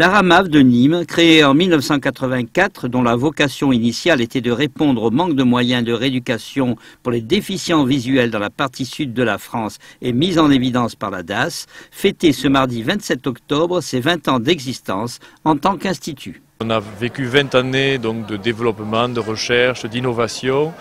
La RAMAV de Nîmes, créée en 1984, dont la vocation initiale était de répondre au manque de moyens de rééducation pour les déficients visuels dans la partie sud de la France et mise en évidence par la DAS, fêtait ce mardi 27 octobre ses 20 ans d'existence en tant qu'institut. On a vécu 20 années donc, de développement, de recherche, d'innovation.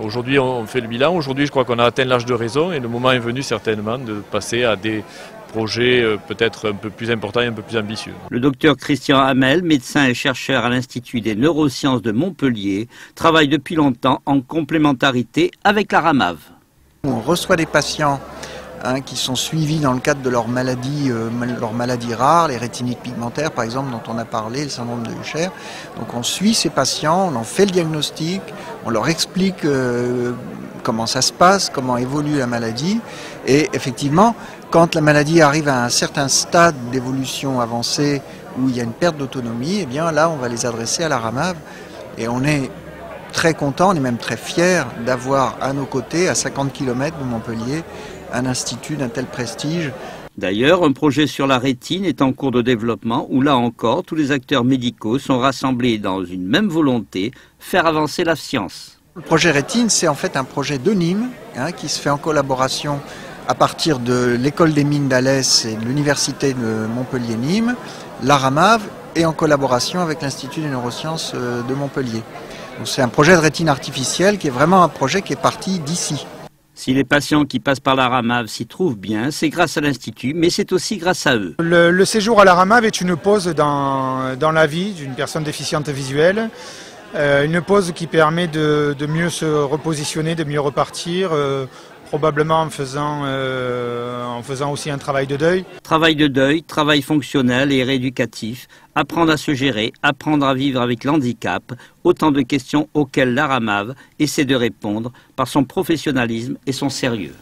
Aujourd'hui, on fait le bilan. Aujourd'hui, je crois qu'on a atteint l'âge de raison et le moment est venu certainement de passer à des projets peut-être un peu plus importants et un peu plus ambitieux. Le docteur Christian Hamel, médecin et chercheur à l'Institut des neurosciences de Montpellier, travaille depuis longtemps en complémentarité avec la RAMAV. On reçoit des patients qui sont suivis dans le cadre de leurs maladies rares, les rétinites pigmentaires par exemple dont on a parlé, le syndrome de Usher. Donc on suit ces patients, on en fait le diagnostic, on leur explique comment ça se passe, comment évolue la maladie et effectivement quand la maladie arrive à un certain stade d'évolution avancée où il y a une perte d'autonomie, eh bien là on va les adresser à la RAMAV et on est très content, on est même très fiers d'avoir à nos côtés, à 50 km de Montpellier, un institut d'un tel prestige. D'ailleurs, un projet sur la rétine est en cours de développement où là encore, tous les acteurs médicaux sont rassemblés dans une même volonté, faire avancer la science. Le projet rétine, c'est en fait un projet de Nîmes qui se fait en collaboration à partir de l'école des mines d'Alès et de l'université de Montpellier-Nîmes, la RAMAV et en collaboration avec l'Institut des neurosciences de Montpellier. C'est un projet de rétine artificielle qui est vraiment un projet qui est parti d'ici. Si les patients qui passent par la RAMAV s'y trouvent bien, c'est grâce à l'Institut, mais c'est aussi grâce à eux. Le séjour à la RAMAV est une pause dans la vie d'une personne déficiente visuelle. Une pause qui permet de mieux se repositionner, de mieux repartir, probablement en faisant aussi un travail de deuil. Travail de deuil, travail fonctionnel et rééducatif, apprendre à se gérer, apprendre à vivre avec l'handicap, autant de questions auxquelles la RAMAV essaie de répondre par son professionnalisme et son sérieux.